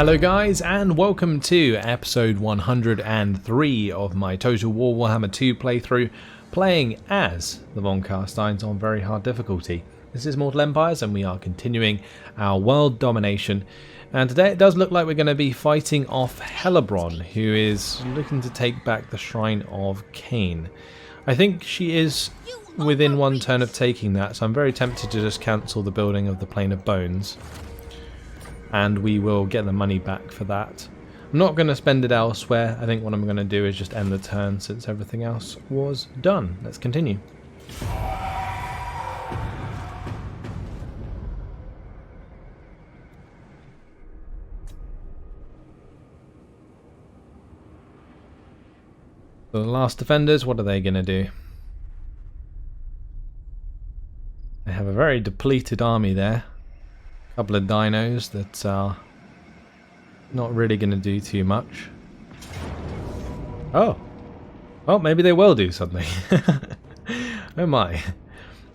Hello guys, and welcome to episode 103 of my Total War Warhammer 2 playthrough, playing as the Von Carsteins on very hard difficulty. This is Mortal Empires and we are continuing our world domination, and today it does look like we're going to be fighting off Hellebron, who is looking to take back the Shrine of Cain. I think she is within one turn of taking that, so I'm very tempted to just cancel the building of the Plane of Bones. And we will get the money back for that. I'm not going to spend it elsewhere. I think what I'm going to do is just end the turn since everything else was done. Let's continue. The last defenders, what are they going to do? They have a very depleted army there. Couple of dinos that are not really going to do too much. Oh, well, maybe they will do something. Oh my!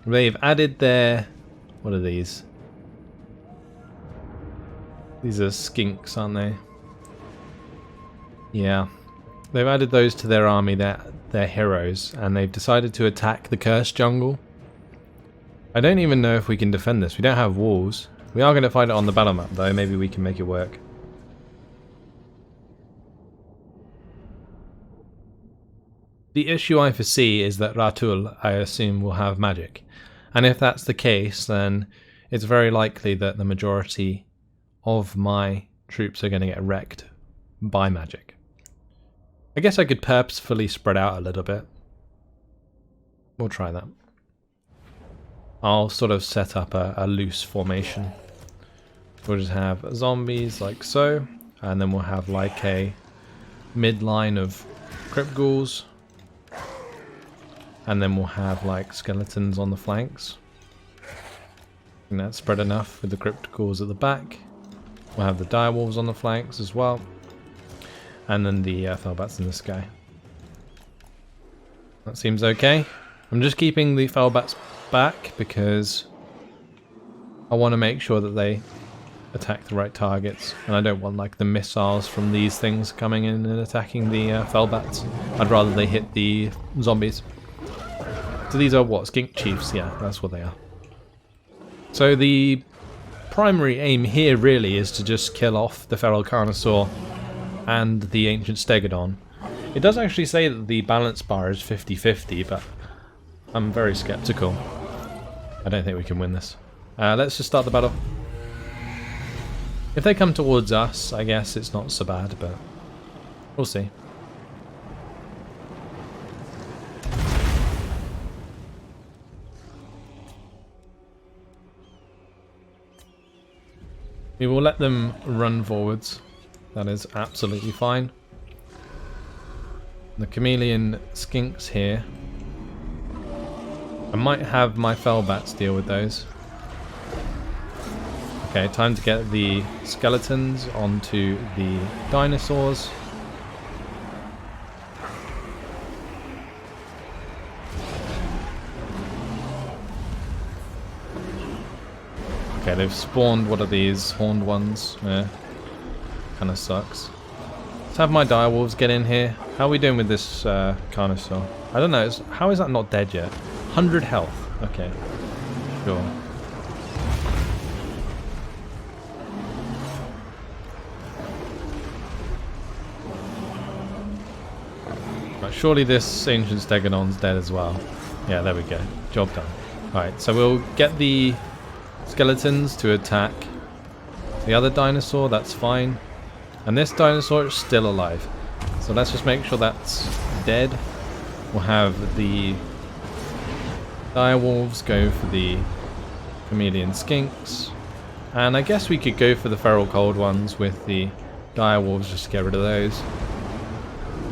They've added their, what are these? These are skinks, aren't they? Yeah, they've added those to their army. They're heroes, and they've decided to attack the cursed jungle. I don't even know if we can defend this. We don't have walls. We are going to find it on the battle map though, maybe we can make it work. The issue I foresee is that Ratul, I assume, will have magic. And if that's the case, then it's very likely that the majority of my troops are going to get wrecked by magic. I guess I could purposefully spread out a little bit. We'll try that. I'll sort of set up a loose formation. We'll just have zombies like so, and then we'll have like a midline of crypt ghouls, and then we'll have like skeletons on the flanks. And that's spread enough with the crypt ghouls at the back. We'll have the direwolves on the flanks as well, and then the fellbats in the sky. That seems okay. I'm just keeping the fellbats back because I want to make sure that they attack the right targets, and I don't want like the missiles from these things coming in and attacking the fellbats. I'd rather they hit the zombies. So these are what? Skink chiefs? Yeah, that's what they are. So the primary aim here really is to just kill off the feral carnosaur and the ancient stegodon. It does actually say that the balance bar is 50-50, but I'm very skeptical. I don't think we can win this. Let's just start the battle. If they come towards us, I guess it's not so bad, but we'll see. We will let them run forwards. That is absolutely fine. The chameleon skinks here. I might have my fellbats deal with those. Okay, time to get the skeletons onto the dinosaurs. Okay, they've spawned, what are these, horned ones? Yeah, kind of sucks. Let's have my direwolves get in here. How are we doing with this carnosaur? I don't know, how is that not dead yet? 100 health. Okay, sure. Right, surely this ancient stegodon's dead as well. Yeah, there we go. Job done. Alright, so we'll get the skeletons to attack the other dinosaur. That's fine. And this dinosaur is still alive. So let's just make sure that's dead. We'll have the direwolves go for the chameleon skinks, and I guess we could go for the feral cold ones with the direwolves just to get rid of those.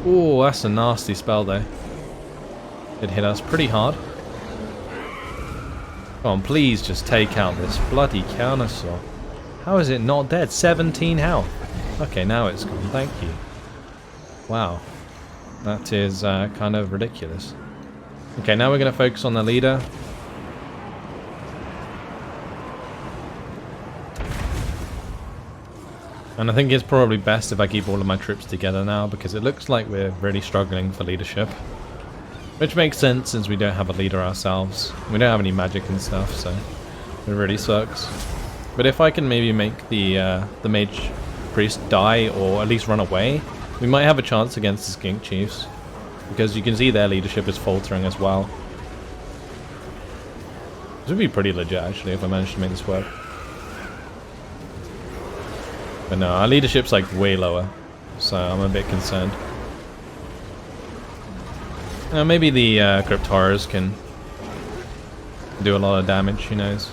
Oh, that's a nasty spell though. It hit us pretty hard. Come on, please just take out this bloody carnosaur. How is it not dead? 17 health. Okay, now it's gone. Thank you. Wow, that is kind of ridiculous. Okay, now we're going to focus on the leader. And I think it's probably best if I keep all of my troops together now, because it looks like we're really struggling for leadership. Which makes sense since we don't have a leader ourselves. We don't have any magic and stuff, so it really sucks. But if I can maybe make the mage priest die, or at least run away, we might have a chance against the skink chiefs. Because you can see their leadership is faltering as well. This would be pretty legit actually if I managed to make this work. But no, our leadership's like way lower, so I'm a bit concerned. Maybe the Crypt Horrors can do a lot of damage, who knows.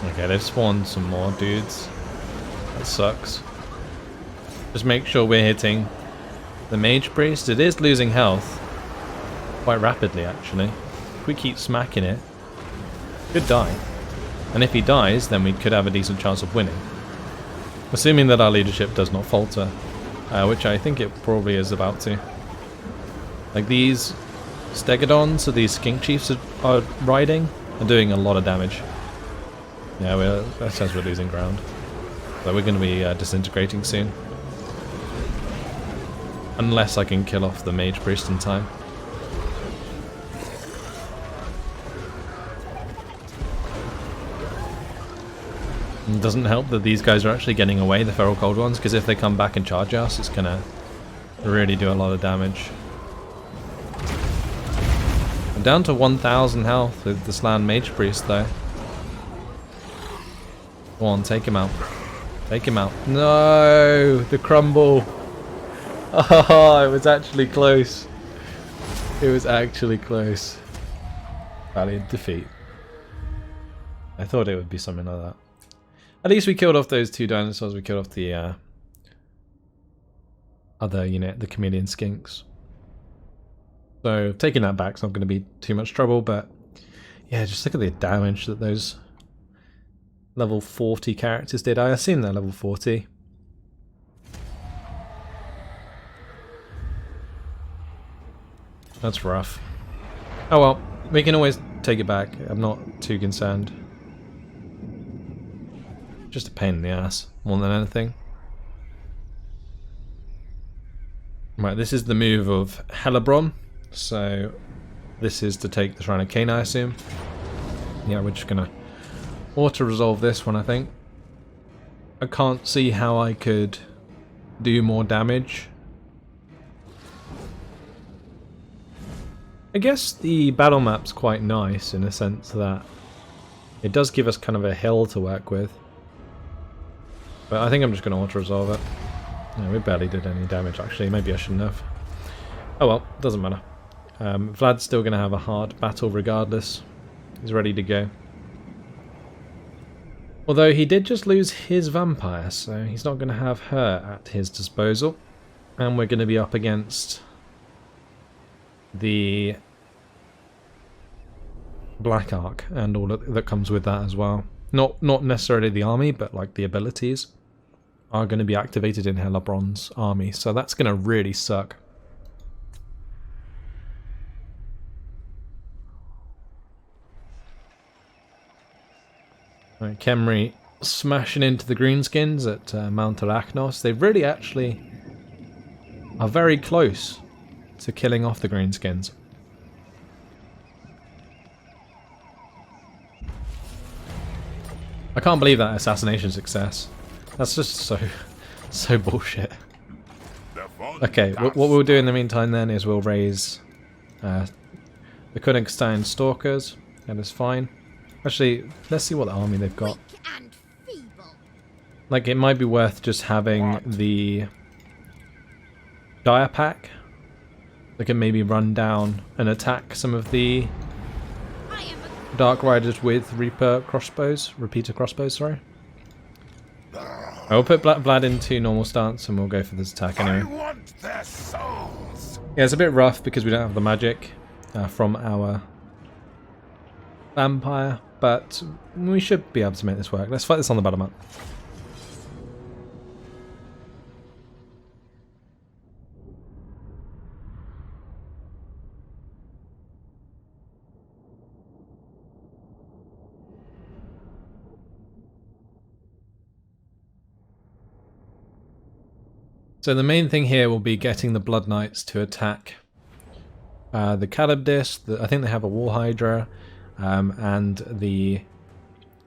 Okay, they've spawned some more dudes. That sucks. Just make sure we're hitting the Mage Priest. It is losing health quite rapidly actually. If we keep smacking it, it could die. And if he dies, then we could have a decent chance of winning. Assuming that our leadership does not falter, which I think it probably is about to. Like these Stegodons, so these skink chiefs are riding, are doing a lot of damage. Yeah, that says we're losing ground. So we're going to be disintegrating soon. Unless I can kill off the Mage Priest in time. It doesn't help that these guys are actually getting away, the Feral Cold ones, because if they come back and charge us, it's going to really do a lot of damage. I'm down to 1,000 health with the Slan Mage Priest though. Go on, take him out. Take him out. No! The crumble! Oh, it was actually close. It was actually close. Valiant defeat. I thought it would be something like that. At least we killed off those two dinosaurs. We killed off the other unit, the chameleon skinks. So taking that back's not going to be too much trouble, but yeah, just look at the damage that those level 40 characters did. I assume they're level 40. That's rough. Oh well, we can always take it back. I'm not too concerned. Just a pain in the ass, more than anything. Right, this is the move of Hellebron. So this is to take the Shrine of Cain, I assume. Yeah, we're just gonna auto-resolve this one, I think. I can't see how I could do more damage. I guess the battle map's quite nice in a sense that it does give us kind of a hill to work with. But I think I'm just going to auto-resolve it. Yeah, we barely did any damage actually, maybe I shouldn't have. Oh well, doesn't matter. Vlad's still going to have a hard battle regardless. He's ready to go. Although he did just lose his vampire, so he's not going to have her at his disposal. And we're going to be up against the Black Ark and all that comes with that as well. Not necessarily the army, but like the abilities are going to be activated in Hellebron's army, so that's going to really suck. Right, Khemri smashing into the Greenskins at Mount Arachnos. They really actually are very close to killing off the Greenskins. I can't believe that assassination success. That's just so bullshit. Okay, what we'll do in the meantime then is we'll raise the Königstein Stalkers. That is fine. Actually, let's see what army they've got. Like, it might be worth just having the Dire Pack. They can maybe run down and attack some of the Dark Riders with repeater crossbows, sorry. I will put Vlad into normal stance and we'll go for this attack anyway. Yeah, it's a bit rough because we don't have the magic from our vampire, but we should be able to make this work. Let's fight this on the battle map. So the main thing here will be getting the Blood Knights to attack the Calibdis. I think they have a Wall Hydra, and the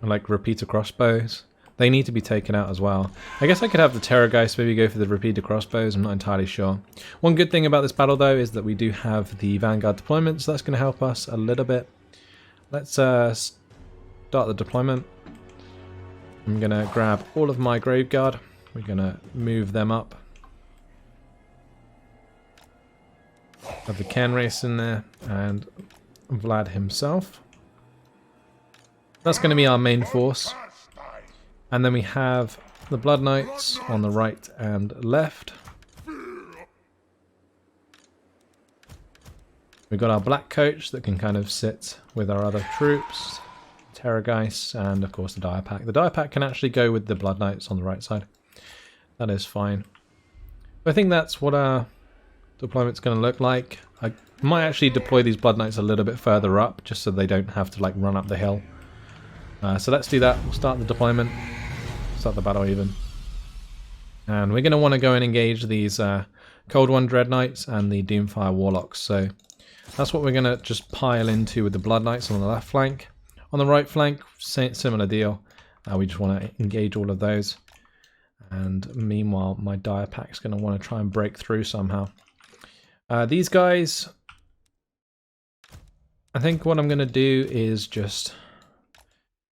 like repeater crossbows. They need to be taken out as well. I guess I could have the Terrorgeist maybe go for the repeater crossbows. I'm not entirely sure. One good thing about this battle though is that we do have the Vanguard deployment, so that's going to help us a little bit. Let's start the deployment. I'm going to grab all of my Grave Guard. We're going to move them up. Have the Can Race in there and Vlad himself. That's going to be our main force. And then we have the Blood Knights on the right and left. We've got our Black Coach that can kind of sit with our other troops. Terrorgeist and of course the Dire Pack. The Dire Pack can actually go with the Blood Knights on the right side. That is fine. I think that's what our deployment's going to look like. I might actually deploy these Blood Knights a little bit further up just so they don't have to like run up the hill. So let's do that. We'll start the deployment. Start the battle even. And we're going to want to go and engage these Cold One Dread Knights and the Doomfire Warlocks. So that's what we're going to just pile into with the Blood Knights on the left flank. On the right flank, similar deal. We just want to engage all of those. And meanwhile, my Dire Pack's going to want to try and break through somehow. These guys, I think what I'm going to do is just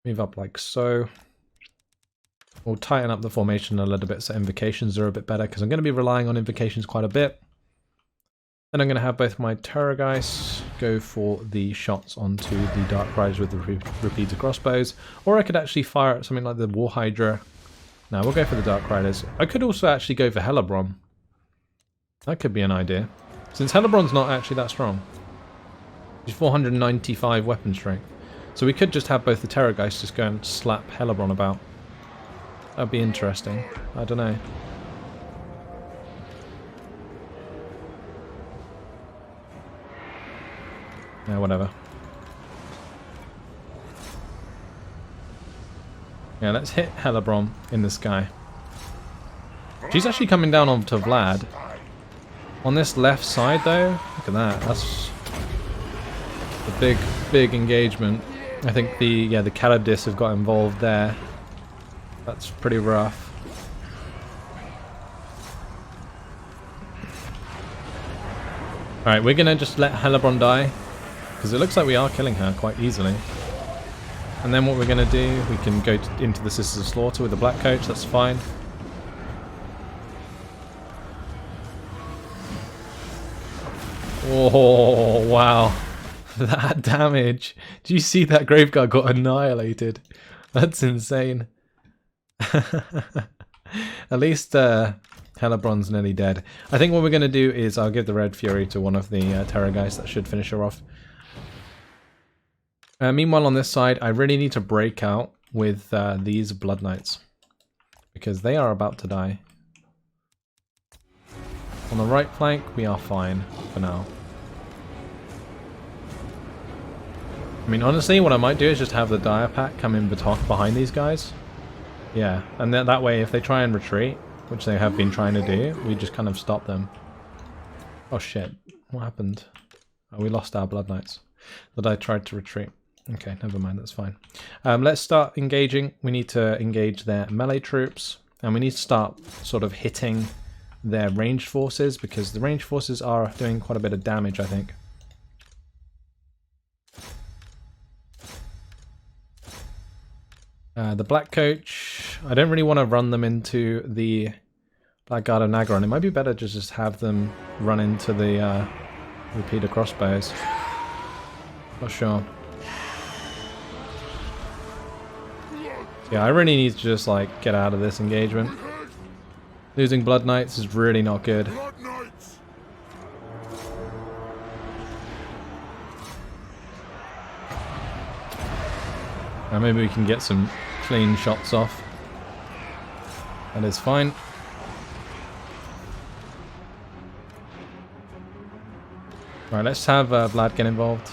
move up like so. We'll tighten up the formation a little bit so invocations are a bit better because I'm going to be relying on invocations quite a bit. Then I'm going to have both my Terrorgeists go for the shots onto the Dark Riders with the repeater crossbows. Or I could actually fire at something like the War Hydra. No, we'll go for the Dark Riders. I could also actually go for Hellebron. That could be an idea. Since Hellebron's not actually that strong. He's 495 weapon strength. So we could just have both the Terrorgeists just go and slap Hellebron about. That'd be interesting. I don't know. Yeah, whatever. Yeah, let's hit Hellebron in the sky. She's actually coming down onto Vlad. On this left side though, look at that. That's a big engagement. I think the Calibdis have got involved there. That's pretty rough. Alright, we're gonna just let Hellebron die. Because it looks like we are killing her quite easily. And then what we're gonna do, we can go into the Sisters of Slaughter with the Black Coach, that's fine. Oh, wow. That damage. Do you see that Graveguard got annihilated? That's insane. At least Hellebron's nearly dead. I think what we're going to do is I'll give the Red Fury to one of the Terrorgeists. That should finish her off. Meanwhile on this side, I really need to break out with these Blood Knights. Because they are about to die. On the right flank, we are fine for now. I mean, honestly, what I might do is just have the Dire Pack come in behind these guys. Yeah, and then that way, if they try and retreat, which they have been trying to do, we just kind of stop them. Oh shit, what happened? Oh, we lost our Blood Knights. But I tried to retreat. Okay, never mind, that's fine. Let's start engaging. We need to engage their melee troops, and we need to start sort of hitting their ranged forces, because the ranged forces are doing quite a bit of damage, I think. The Black Coach, I don't really want to run them into the Blackguard of Nagron. It might be better to just have them run into the repeater crossbows. Not sure. Yeah, I really need to just like get out of this engagement. Losing Blood Knights is really not good. Now maybe we can get some clean shots off. That is fine. Alright, let's have Vlad get involved.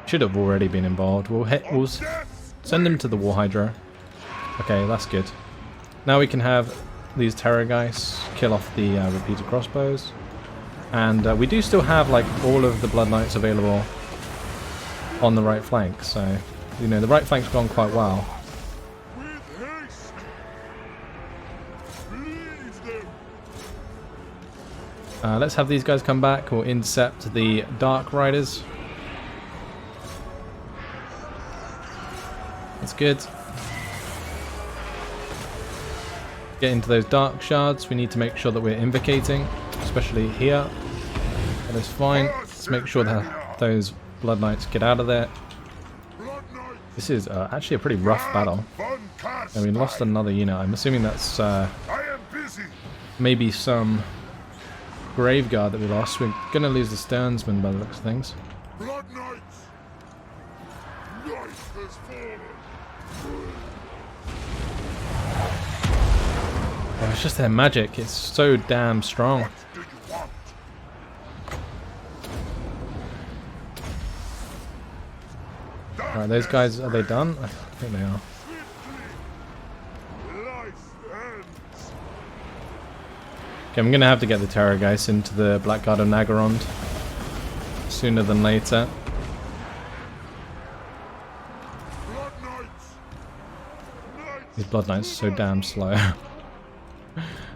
Should have already been involved. We'll send him to the War Hydra. Okay, that's good. Now we can have these Terrorgeists, kill off the repeater crossbows. And we do still have like all of the Blood Knights available on the right flank, so you know the right flank's gone quite well. Let's have these guys come back. We'll intercept the Dark Riders. That's good. Get into those Dark Shards. We need to make sure that we're invocating, especially here. That is fine. Let's make sure that those Blood Knights get out of there. This is actually a pretty rough battle. And we lost another unit. I'm assuming that's maybe some Graveguard that we lost. We're going to lose the Sternsman by the looks of things. Oh, it's just their magic. It's so damn strong. Alright, those guys, are they done? I think they are. Okay, I'm going to have to get the Terrorgeist into the Blackguard of Nagorond sooner than later. These Blood Knights are so damn slow.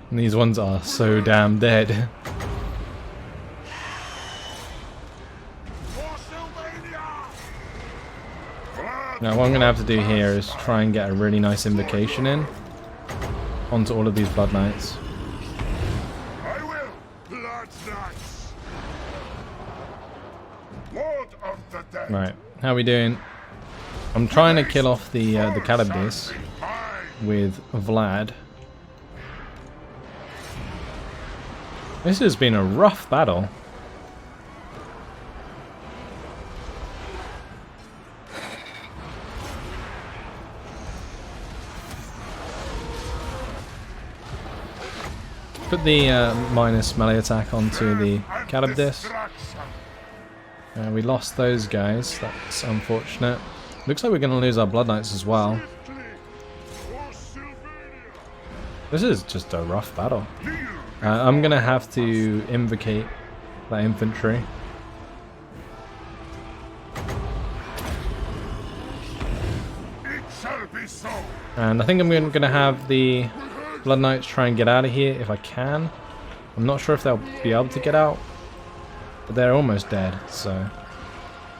And these ones are so damn dead. Now what I'm going to have to do here is try and get a really nice invocation in onto all of these Blood Knights. Right, how are we doing? I'm trying to kill off the Calibdis with Vlad. This has been a rough battle. Put the minus melee attack onto the Calibdis. We lost those guys, that's unfortunate. Looks like we're going to lose our Blood Knights as well. This is just a rough battle. I'm going to have to invocate that infantry. And I think I'm going to have the Blood Knights try and get out of here if I can. I'm not sure if they'll be able to get out. But they're almost dead, so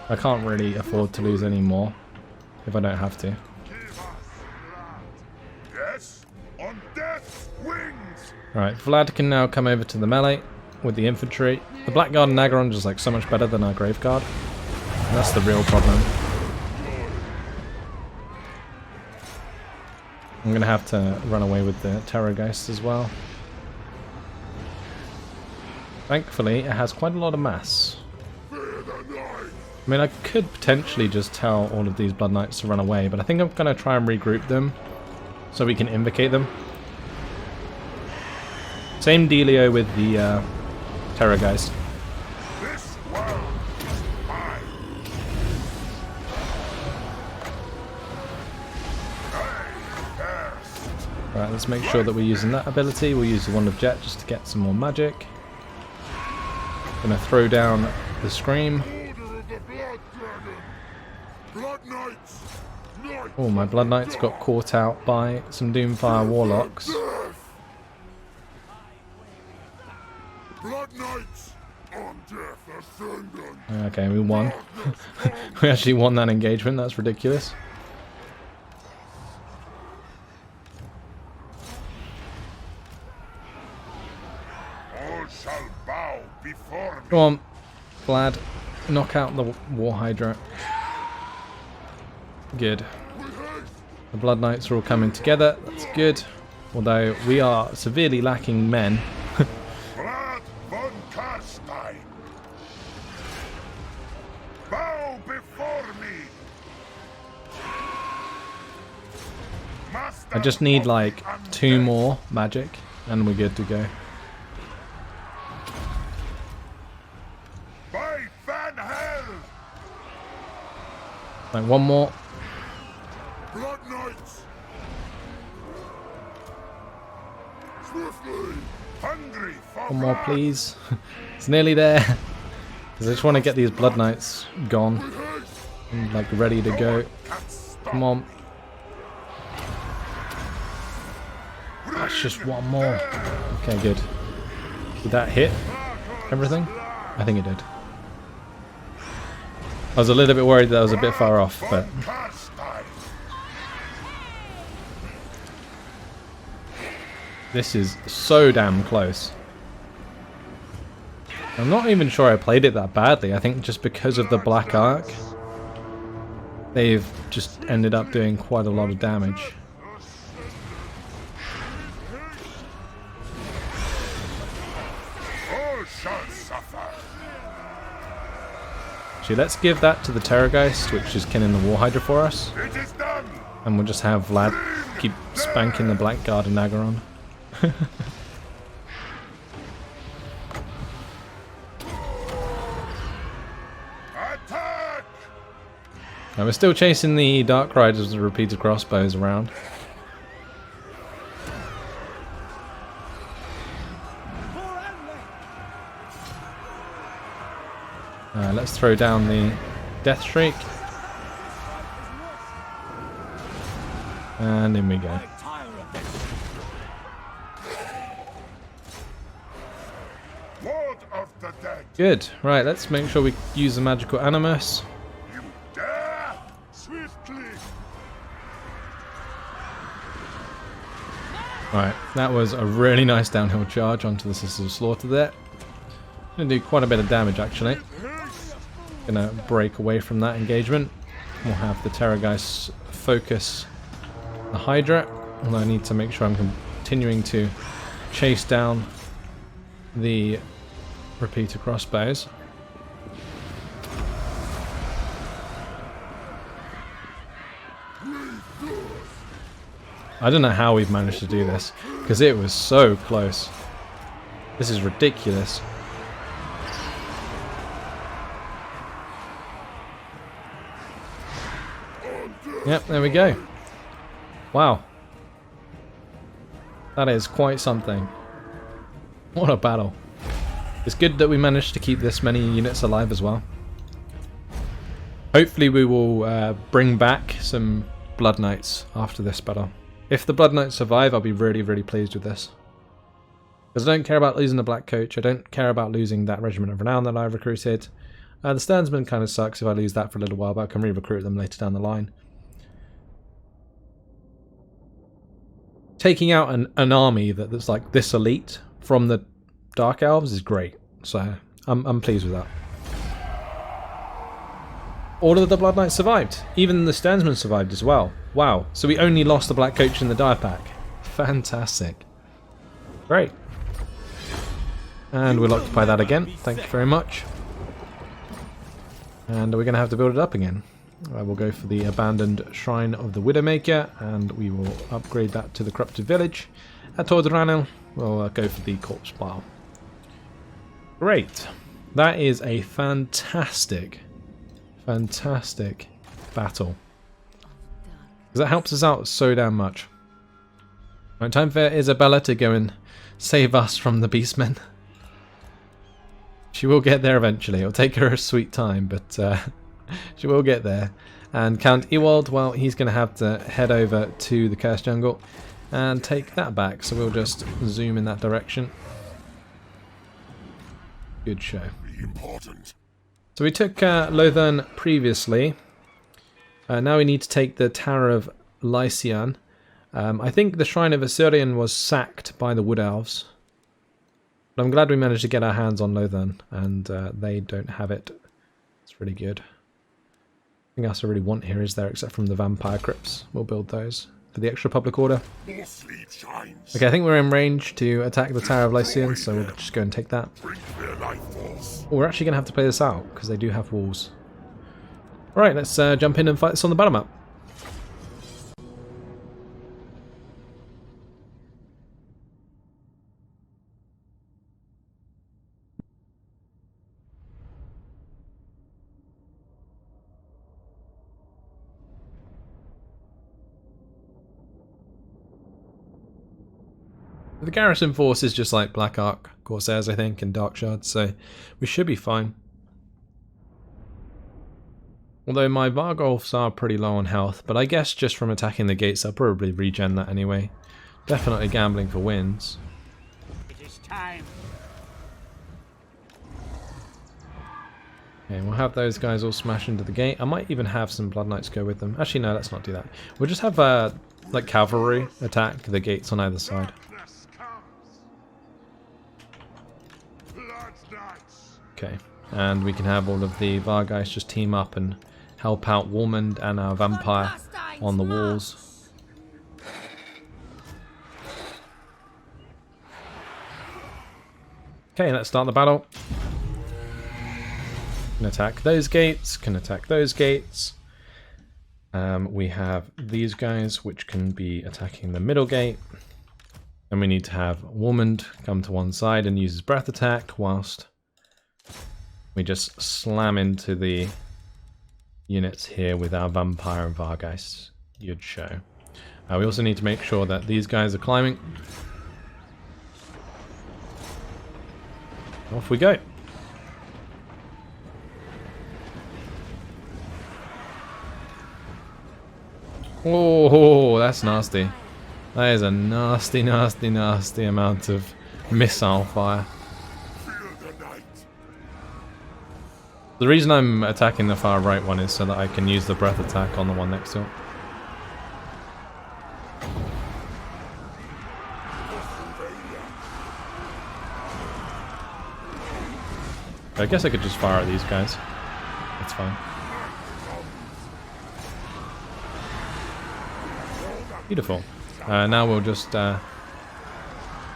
I can't really afford to lose any more if I don't have to. Alright, Vlad can now come over to the melee with the infantry. The Blackguard and Nagorond is like so much better than our Graveguard. And that's the real problem. I'm going to have to run away with the Terrorgeist as well. Thankfully, it has quite a lot of mass. I mean, I could potentially just tell all of these Blood Knights to run away, but I think I'm going to try and regroup them so we can invocate them. Same dealio with the Terrorgeist. Right, let's make sure that we're using that ability. We'll use the Wand of Jet just to get some more magic. Gonna throw down the Scream. Oh, my Blood Knights got caught out by some Doomfire Warlocks. Okay, we won. We actually won that engagement, that's ridiculous. Come on, Vlad. Knock out the War Hydra. Good. The Blood Knights are all coming together. That's good. Although we are severely lacking men. Vlad von Carstein. Bow before me. I just need like 2 more magic and we're good to go. Like 1 more. Blood Knights. Swiftly. Hungry for One more, blood. please. It's nearly there. Because I just want to get these Blood Knights gone. And, like, ready to go. Come on. That's just one more. Okay, good. Did that hit everything? I think it did. I was a little bit worried that I was a bit far off, but... Von Carstein. This is so damn close. I'm not even sure I played it that badly. I think just because of the Black Arc, they've just ended up doing quite a lot of damage. All shall suffer. Actually, let's give that to the Terrorgeist, which is killing the War Hydra for us. It is done. And we'll just have Vlad keep spanking the Blackguard and Nagaron. Attack. Now we're still chasing the Dark Riders with repeated crossbows around. Let's throw down the Death Shriek. And in we go. Lord of the dead. Good. Right, let's make sure we use the magical animus. You dare. Swiftly. Right, that was a really nice downhill charge onto the Sisters of Slaughter there. Gonna do quite a bit of damage actually. Gonna break away from that engagement. We'll have the Terrorgeist focus the Hydra. And I need to make sure I'm continuing to chase down the repeater crossbows. I don't know how we've managed to do this, because it was so close. This is ridiculous. Yep, there we go. Wow. That is quite something. What a battle. It's good that we managed to keep this many units alive as well. Hopefully we will bring back some Blood Knights after this battle. If the Blood Knights survive, I'll be really, really pleased with this. Because I don't care about losing the Black Coach, I don't care about losing that Regiment of Renown that I recruited. The Sternsman kind of sucks if I lose that for a little while, but I can re-recruit them later down the line. Taking out an army that's like this elite from the Dark Elves is great, so I'm pleased with that. All of the Blood Knights survived. Even the Sternsman survived as well. Wow, so we only lost the Black Coach in the die pack. Fantastic. Great. And we'll occupy that again. Thank you very much. And we're going to have to build it up again. We'll go for the abandoned Shrine of the Widowmaker, and we will upgrade that to the Corrupted Village. At Tordrano, we'll go for the Corpse Pile. Great. That is a fantastic battle. Because that helps us out so damn much. Right, time for Isabella to go and save us from the Beastmen. She will get there eventually. It'll take her a sweet time, but she will get there. And Count Ewald, well, he's going to have to head over to the Cursed Jungle and take that back. So we'll just zoom in that direction. Good show. Important. So we took Lothern previously. Now we need to take the Tower of Lycean. I think the Shrine of Assyrian was sacked by the Wood Elves. But I'm glad we managed to get our hands on Lothern, and they don't have it. It's really good. Nothing else I really want here, is there, except from the Vampire Crypts. We'll build those for the extra public order. More sleep shines. Okay, I think we're in range to attack the Tower of Lycean, so we'll just go and take that. Bring their life force. We're actually going to have to play this out, because they do have walls. Alright, let's jump in and fight this on the battle map. The garrison force is just like Black Ark Corsairs, I think, and Dark Shards, so we should be fine. Although my Vargolfs are pretty low on health, but I guess just from attacking the gates I'll probably regen that anyway. Definitely gambling for wins. It is time. Okay, we'll have those guys all smash into the gate. I might even have some Blood Knights go with them. Actually, no, let's not do that. We'll just have like cavalry attack the gates on either side. Darkness comes. Blood knights. Okay, and we can have all of the Vargeist just team up and help out Warmond and our vampire on the walls. Okay, let's start the battle. Can attack those gates, can attack those gates. We have these guys which can be attacking the middle gate. And we need to have Warmond come to one side and use his breath attack whilst we just slam into the units here with our Vampire and Vargeist you'd show. We also need to make sure that these guys are climbing. Off we go. Oh, that's nasty. That is a nasty, nasty, nasty amount of missile fire. Feel the night. The reason I'm attacking the far right one is so that I can use the breath attack on the one next to it. I guess I could just fire at these guys. That's fine. Beautiful. Now we'll just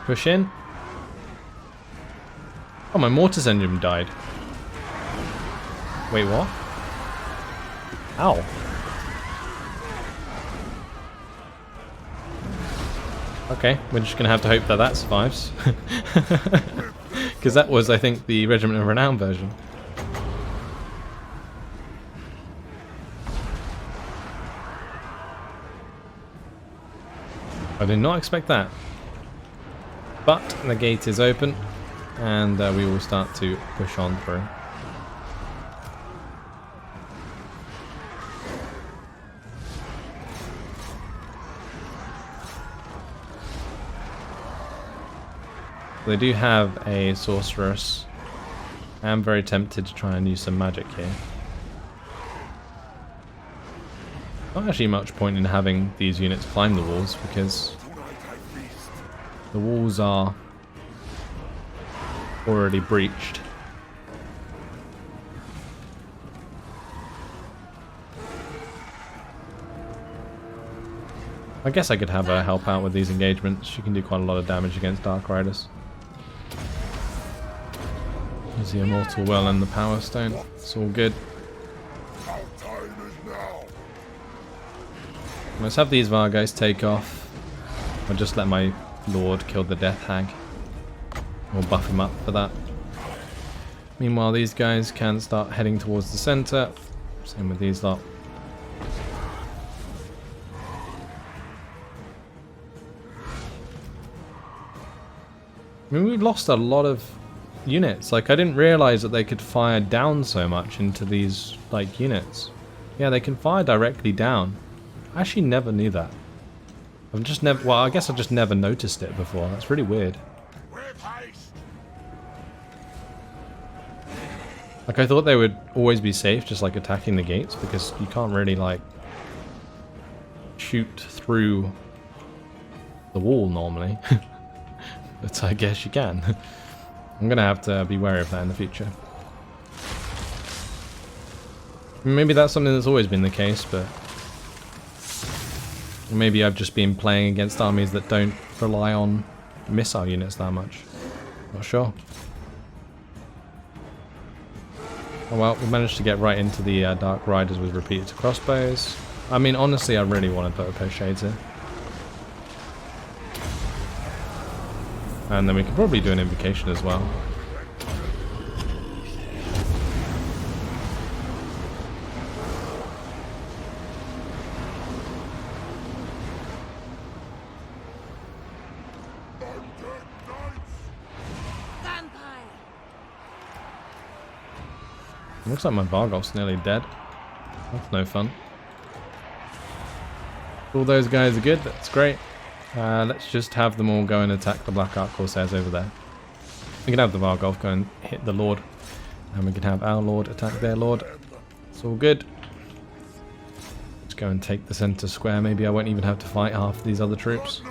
push in. Oh, my mortis engine died. Wait, what? Ow. Okay, we're just going to have to hope that that survives. Because that was, I think, the Regiment of Renown version. I did not expect that. But the gate is open, and we will start to push on through. They do have a sorceress. I am very tempted to try and use some magic here. Not actually much point in having these units climb the walls because the walls are already breached. I guess I could have her help out with these engagements. She can do quite a lot of damage against Dark Riders. There's the Immortal Well and the Power Stone. It's all good. Our time is now. Let's have these Vargeist take off. I'll just let my Lord kill the Death Hag. We'll buff him up for that. Meanwhile, these guys can start heading towards the center. Same with these lot. I mean, we've lost a lot of units. Like, I didn't realize that they could fire down so much into these, like, units. Yeah, they can fire directly down. I actually never knew that. I've just never, well, I guess I just never noticed it before. That's really weird. With haste. Like, I thought they would always be safe, just like attacking the gates, because you can't really, like, shoot through the wall normally. But I guess you can. I'm gonna have to be wary of that in the future. Maybe that's something that's always been the case, but maybe I've just been playing against armies that don't rely on missile units that much. Not sure. Oh well, we managed to get right into the Dark Riders with repeated crossbows. I mean, honestly, I really want to put a post shades here. And then we could probably do an invocation as well. I'm Looks like my Vargolf's nearly dead. That's no fun. All those guys are good, that's great. Let's just have them all go and attack the Black Ark Corsairs over there. We can have the Vargolf go and hit the Lord. And we can have our Lord attack their Lord. It's all good. Let's go and take the center square. Maybe I won't even have to fight half these other troops.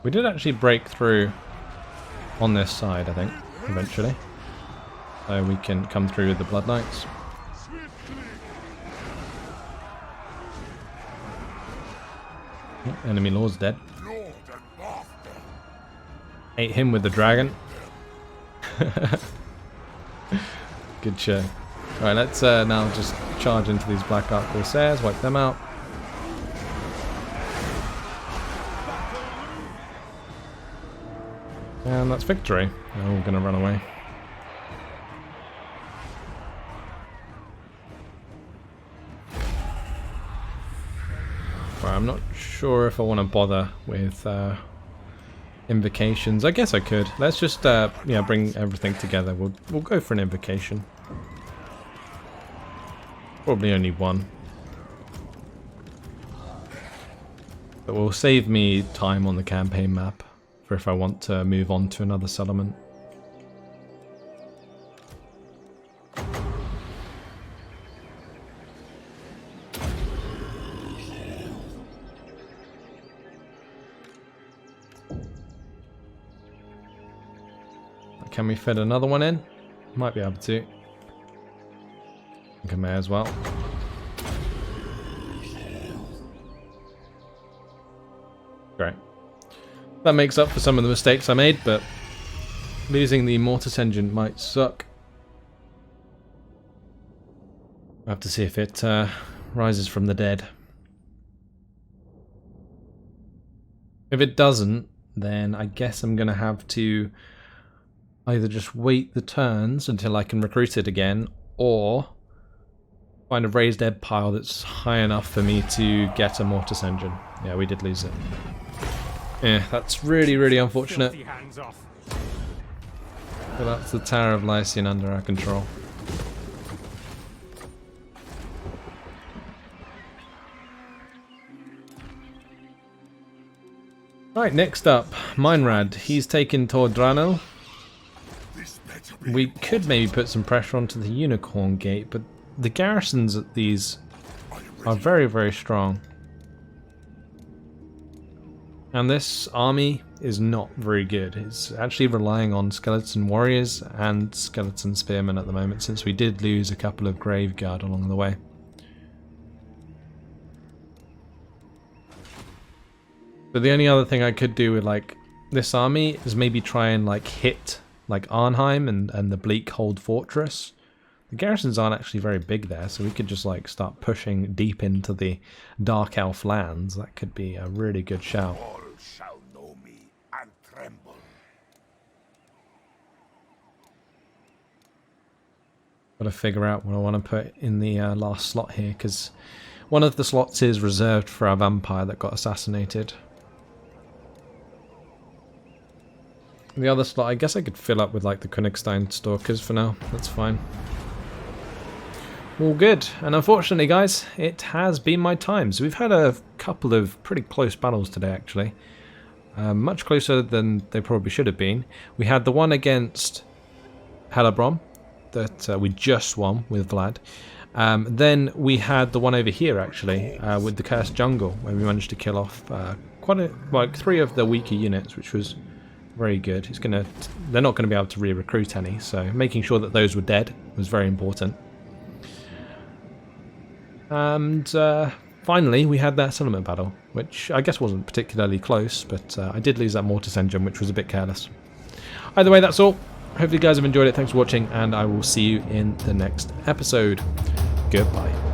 We did actually break through on this side, I think, eventually. So we can come through with the Blood Knights. Enemy Lord's dead. Ate him with the dragon. Good show. Alright, let's now just charge into these Black Ark Corsairs, wipe them out. And that's victory. They're all going to run away. Right, I'm not sure if I want to bother with invocations. I guess I could. Let's just yeah, bring everything together. We'll go for an invocation. Probably only one. But will save me time on the campaign map for if I want to move on to another settlement. Can we fit another one in? Might be able to. I think I may as well. Great. That makes up for some of the mistakes I made, but losing the Mortis engine might suck. I'll have to see if it rises from the dead. If it doesn't, then I guess I'm going to have to either just wait the turns until I can recruit it again, or find a raised ebb pile that's high enough for me to get a Mortis engine. Yeah, we did lose it. Yeah, that's really, really unfortunate. But that's the Tower of Lycean under our control. Right, next up, Meinrad. He's taken Tordranel. We could maybe put some pressure onto the Unicorn Gate, but the garrisons at these are very, very strong. And this army is not very good. It's actually relying on skeleton warriors and skeleton spearmen at the moment, since we did lose a couple of Graveguard along the way. But the only other thing I could do with like this army is maybe try and like hit like Arnheim and the Bleakhold Fortress. The garrisons aren't actually very big there, so we could just like start pushing deep into the Dark Elf lands. That could be a really good shout. All shall know me and tremble. Gotta figure out what I want to put in the last slot here, because one of the slots is reserved for our vampire that got assassinated. The other slot, I guess I could fill up with like the Königstein Stalkers for now. That's fine. All good. And unfortunately, guys, it has been my time. So we've had a couple of pretty close battles today, actually. Much closer than they probably should have been. We had the one against Hellebron that we just won with Vlad. Then we had the one over here, actually, with the Cursed Jungle, where we managed to kill off like 3 of the weaker units, which was very good. They're not going to be able to re-recruit any, so making sure that those were dead was very important. And finally, we had that settlement battle, which I guess wasn't particularly close, but I did lose that Mortis engine, which was a bit careless. Either way, that's all. Hopefully you guys have enjoyed it. Thanks for watching, and I will see you in the next episode. Goodbye.